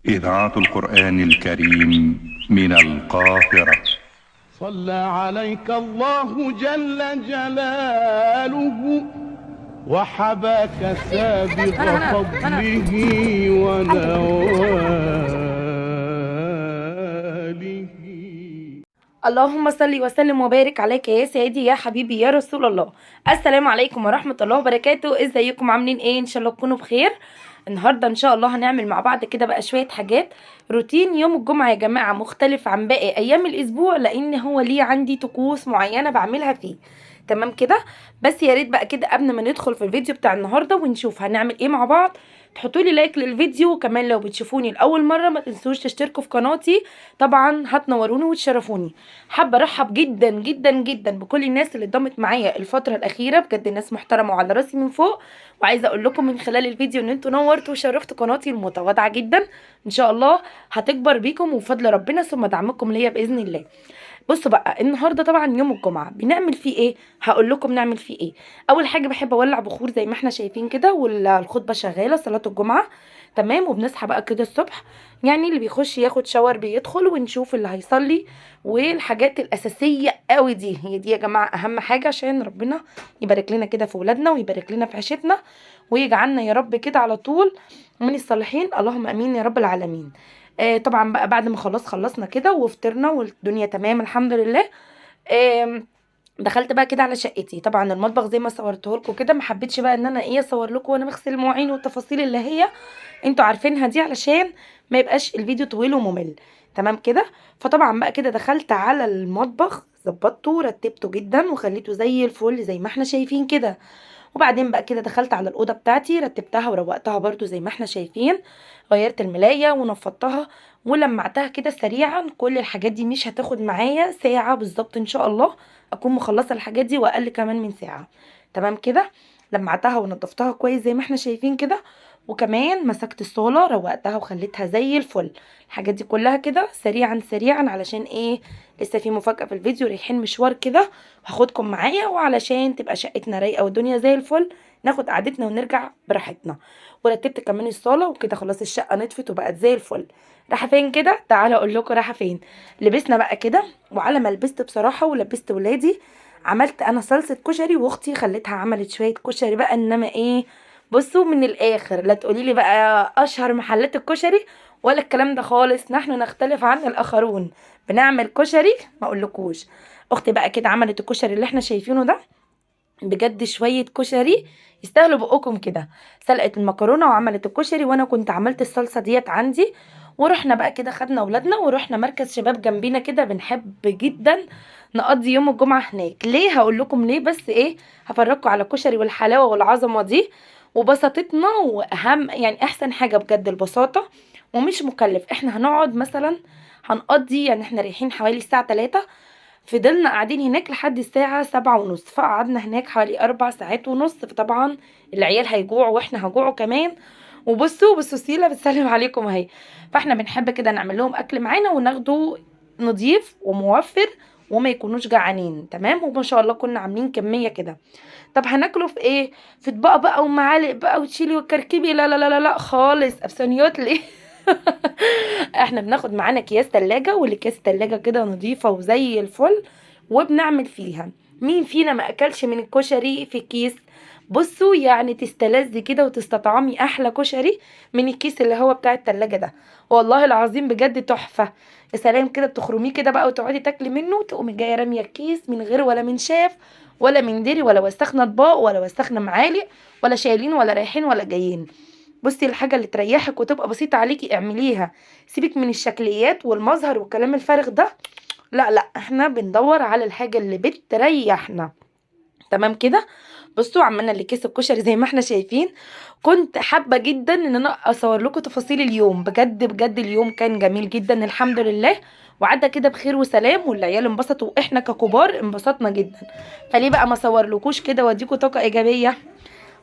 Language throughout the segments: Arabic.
إذاعة القرآن الكريم من القاهرة. صلى عليك الله جل جلاله وحباك سابغ فضله ونواله. اللهم صل وسلم وبارك عليك يا سيدي يا حبيبي يا رسول الله. السلام عليكم ورحمة الله وبركاته. ازيكم عاملين ايه؟ ان شاء الله تكونوا بخير. النهارده ان شاء الله هنعمل مع بعض كده بقى شوية حاجات. روتين يوم الجمعة يا جماعة مختلف عن باقي ايام الاسبوع، لان هو ليه عندي طقوس معينة بعملها فيه. تمام كده. بس يا ريت بقى كده قبل ما ندخل في الفيديو بتاع النهارده ونشوف هنعمل ايه مع بعض، تحطوا لي لايك للفيديو، وكمان لو بتشوفوني لاول مره ما تنسوش تشتركوا في قناتي، طبعا هتنوروني وتشرفوني. حابه ارحب جدا جدا جدا بكل الناس اللي اتضمت معايا الفتره الاخيره، بجد ناس محترمه وعلى راسي من فوق. وعايزه اقول لكم من خلال الفيديو ان انتوا نورتوا وشرفتوا قناتي المتواضعه جدا. ان شاء الله هتكبر بيكم وفضل ربنا ثم دعمكم ليا باذن الله. بصوا بقى، النهارده طبعا يوم الجمعه بنعمل فيه ايه، هقول لكم نعمل فيه ايه. اول حاجه بحب اولع بخور زي ما احنا شايفين كده، والخطبه شغاله صلاه الجمعه. تمام. وبنصحى بقى كده الصبح، يعني اللي بيخش ياخد شاور بيدخل ونشوف اللي هيصلي. والحاجات الاساسيه قوي دي هي دي يا جماعه اهم حاجه، عشان ربنا يبارك لنا كده في ولادنا ويبارك لنا في عيشتنا، ويجعلنا يا رب كده على طول من الصالحين، اللهم امين يا رب العالمين. طبعا بقى بعد ما خلصنا كده وفطرنا والدنيا تمام الحمد لله. آم، دخلت بقى كده على شقتي. طبعا المطبخ زي ما صورته لكم كده، ما حبيتش بقى ان انا ايه اصور لكم وانا بغسل المواعين والتفاصيل اللي هي انتوا عارفينها دي، علشان ما يبقاش الفيديو طويل وممل. تمام كده. فطبعا بقى كده دخلت على المطبخ، ظبطته ورتبته جدا وخليته زي الفل زي ما احنا شايفين كده. وبعدين بقى كده دخلت على الأوضة بتاعتي، رتبتها وروقتها برضو زي ما احنا شايفين. غيرت الملاية ونفضتها ولمعتها كده سريعا. كل الحاجات دي مش هتاخد معايا ساعة بالظبط ان شاء الله، اكون مخلصة الحاجات دي واقل كمان من ساعة. تمام كده. لمعتها ونضفتها كويس زي ما احنا شايفين كده. وكمان مسكت الصالة روقتها وخليتها زي الفل. الحاجات دي كلها كده سريعا سريعا، علشان ايه؟ لسه في مفاجأة في الفيديو، رايحين مشوار كده هاخدكم معايا، وعلشان تبقى شقتنا رايقة والدنيا زي الفل، ناخد قعدتنا ونرجع براحتنا. ورتبت كمان الصالة وكده خلاص الشقة نطفت وبقت زي الفل. رايحة فين كده؟ تعالى اقول لكم رايحة فين. لبسنا بقى كده، وعلى ما لبست بصراحة ولبست ولادي، عملت انا صلصة كشري، واختي خلتها عملت شوية كشري بقى، انما ايه، بصوا من الاخر لا تقولي لي بقى اشهر محلات الكشري ولا الكلام ده خالص، نحن نختلف عن الاخرون، بنعمل كشري ما اقولكوش. اختي بقى كده عملت الكشري اللي احنا شايفينه ده، بجد شوية كشري يستاهلوا بقكم كده. سلقت المكرونة وعملت الكشري، وانا كنت عملت الصلصة ديت عندي. ورحنا بقى كده خدنا ولادنا ورحنا مركز شباب جنبينا كده، بنحب جدا نقضي يوم الجمعة هناك. ليه؟ هقول لكم ليه، بس ايه، هفرجكم على الكشري والحلاوة والعظمة دي وبساطتنا. واهم يعني احسن حاجة بجد البساطة، ومش مكلف. احنا هنقعد مثلا، هنقضي يعني احنا رايحين حوالي الساعة 3، فضلنا قاعدين هناك لحد الساعة 7:30، فقعدنا هناك حوالي 4 ساعات ونص. فطبعا العيال هيجوعوا واحنا هجوعوا كمان. وبصوا سيلا بتسلم عليكم اهي. فاحنا بنحب كده نعمل لهم اكل معانا وناخده نضيف وموفر، وما يكونوش جعانين. تمام. وما شاء الله كنا عاملين كمية كده. طب هناكله في ايه؟ في اطباق بقى ومعالق بقى وتشيلي وتكركبي؟ لا لا لا لا لا خالص، ابسنيوت ليه. احنا بناخد معانا اكياس تلاجة، والاكياس التلاجة كده نظيفة وزي الفل، وبنعمل فيها. مين فينا ما اكلش من الكشري في كيس؟ بصوا يعني تستلذي كده وتستطعمي احلى كشري من الكيس اللي هو بتاع التلاجة ده. والله العظيم بجد تحفة. يا سلام كده، بتخرميه كده بقى وتقعدي تاكلي منه، تقومي جايه راميه الكيس من غير ولا من شاف ولا من دري ولا وسخنا اطباق ولا وسخنا معالق ولا شايلين ولا رايحين ولا جايين. بصي الحاجة اللي تريحك وتبقى بسيطة عليكي اعمليها. سيبك من الشكليات والمظهر والكلام الفارغ ده. لا لا، احنا بندور على الحاجة اللي بتريحنا. تمام كده. بصوا عملنا اللي كيس الكشري زي ما احنا شايفين. كنت حابة جدا ان انا اصور لكم تفاصيل اليوم، بجد بجد اليوم كان جميل جدا الحمد لله، وعدى كده بخير وسلام، والعيال انبسطوا واحنا ككبار انبسطنا جدا. فليه بقى ما اصورلكوش كده واديكوا طاقة ايجابية؟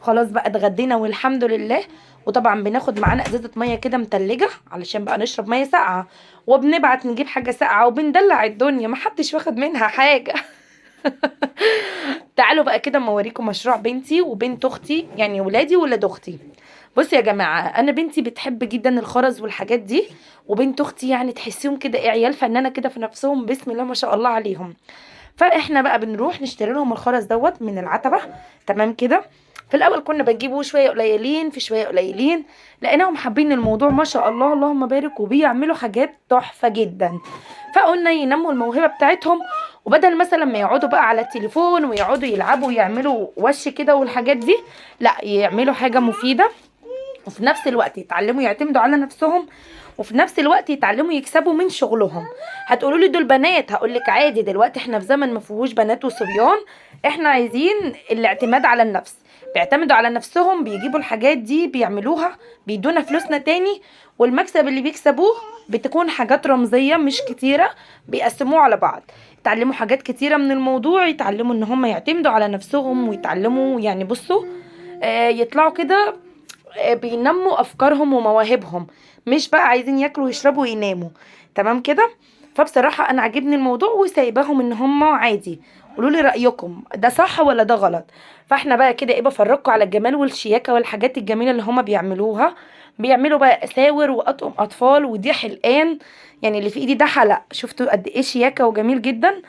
خلاص بقى اتغدينا والحمد لله. وطبعا بناخد معانا ازازه ميه كده متلجه علشان بقى نشرب ميه ساقعه، وبنبعت نجيب حاجه ساقعه وبندلع الدنيا، محدش واخد منها حاجه. تعالوا بقى كده اما اوريكم مشروع بنتي وبنت اختي، يعني ولادي وولاد اختي. بصي يا جماعه، انا بنتي بتحب جدا الخرز والحاجات دي، وبنت اختي يعني تحسيهم كده ايه، عيال فنانه كده في نفسهم، بسم الله ما شاء الله عليهم. فاحنا بقى بنروح نشتري لهم الخرز دوت من العتبه. تمام كده. في الاول كنا بنجيبه شويه قليلين في شويه قليلين، لقيناهم حابين الموضوع ما شاء الله اللهم بارك، وبيعملوا حاجات تحفه جدا. فقلنا ينموا الموهبه بتاعتهم، وبدل مثلا ما يقعدوا بقى على التليفون ويقعدوا يلعبوا ويعملوا وش كده والحاجات دي، لا يعملوا حاجه مفيده، وفي نفس الوقت يتعلموا يعتمدوا على نفسهم، وفي نفس الوقت يتعلموا يكسبوا من شغلهم. هتقولوا لي دول بنات، هقول لك عادي، دلوقتي احنا في زمن ما فيهوش بنات وصبيان. احنا عايزين الاعتماد على النفس، بيعتمدوا على نفسهم، بيجيبوا الحاجات دي بيعملوها، بيدونا فلوسنا تاني، والمكسب اللي بيكسبوه بتكون حاجات رمزية مش كتيرة، بيقسموه على بعض، يتعلموا حاجات كتيرة من الموضوع، يتعلموا ان هم يعتمدوا على نفسهم، ويتعلموا يعني بصوا يطلعوا كده بينموا افكارهم ومواهبهم، مش بقى عايزين ياكلوا ويشربوا ويناموا. تمام كده. فبصراحة انا عاجبني الموضوع، وسايباهم ان هم عادي، قولوا لي رأيكم ده صح ولا ده غلط. فاحنا بقى كده ايه، بفرجكم على الجمال والشياكة والحاجات الجميلة اللي هم بيعملوها. بيعملوا بقى اساور واطقم اطفال، ودي حلقان، يعني اللي في ايدي ده حلق، شفتوا قد ايه شياكة وجميل جدا.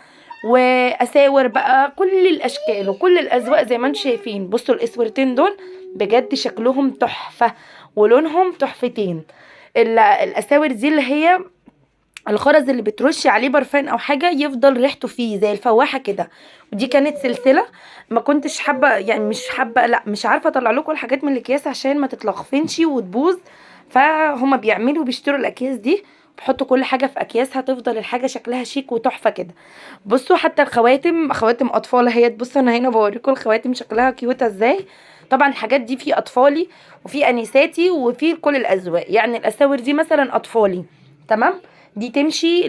واساور بقى كل الاشكال وكل الاذواق زي ما انتم شايفين. بصوا الاسورتين دول بجد شكلهم تحفة، ولونهم تحفتين. الاساور دي اللي هي الخرز اللي بترشي عليه برفان او حاجه يفضل ريحته فيه زي الفواحه كده. ودي كانت سلسله، ما كنتش حابه يعني مش حابه، لا مش عارفه اطلع لكم الحاجات من الاكياس عشان ما تتلخفنش وتبوظ. فهم بيشتروا الاكياس دي، بيحطوا كل حاجه في اكياسها، تفضل الحاجه شكلها شيك وتحفه كده. بصوا حتى الخواتم، خواتم اطفال اهي. بصوا انا هنا بوريكم الخواتم شكلها كيوته ازاي. طبعا الحاجات دي في اطفالي وفي انساتي وفي كل الاذواق، يعني الاساور دي مثلا اطفالي تمام، دي تمشي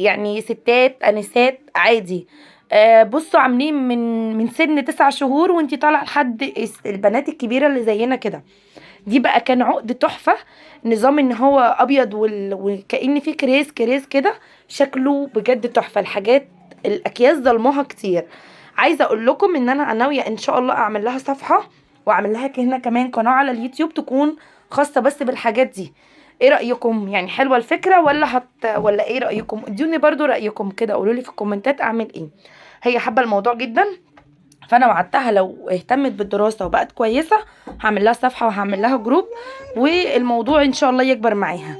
يعني ستات انسات عادي. بصوا عاملين من سن 9 شهور وانتي طالعه لحد البنات الكبيره اللي زينا كده. دي بقى كان عقد تحفه، نظام ان هو ابيض وكأن فيه كريز كده، شكله بجد تحفه. الحاجات الاكياس ظلموها كتير. عايزه اقول لكم ان انا ناويه ان شاء الله اعمل لها صفحه، واعمل لها هنا كمان قناه على اليوتيوب تكون خاصه بس بالحاجات دي. ايه رأيكم؟ يعني حلوة الفكرة ولا ايه رأيكم؟ ادوني برضو رأيكم كده، قولوا لي في الكومنتات اعمل ايه. هي حابة الموضوع جدا، فانا وعدتها لو اهتمت بالدراسة وبقت كويسة هعمل لها صفحة وهعمل لها جروب، والموضوع ان شاء الله يكبر معاها.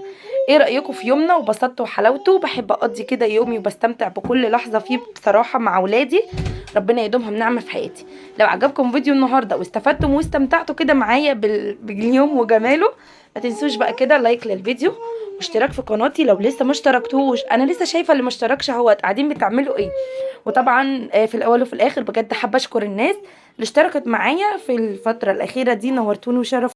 ايه رأيكم في يومنا وبسطته وحلاوته؟ بحب اقضي كده يومي وبستمتع بكل لحظة فيه بصراحة مع ولادي، ربنا يدومهم نعمة في حياتي. لو عجبكم فيديو النهاردة واستفدتم واستمتعتوا كده معايا باليوم وجماله، ما تنسوش بقى كده لايك للفيديو واشتراك في قناتي لو لسه ما اشتركتوش. انا لسه شايفه اللي ما اشتركش اهوت قاعدين بتعملوا ايه. وطبعا في الاول وفي الاخر بجد حابه اشكر الناس اللي اشتركت معايا في الفتره الاخيره دي، نورتوني وشرفتوني.